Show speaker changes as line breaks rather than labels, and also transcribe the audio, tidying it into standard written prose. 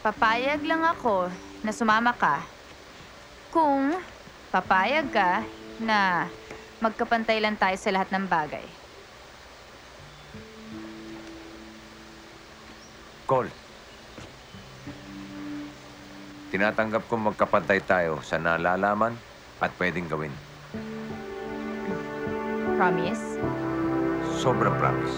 Papayag lang ako na sumama ka kung papayag ka na magkapantay lang tayo sa lahat ng bagay.
Cole, tinatanggap kong magkapantay tayo sa nalalaman at pwedeng gawin.
Promise?
Sobrang promise.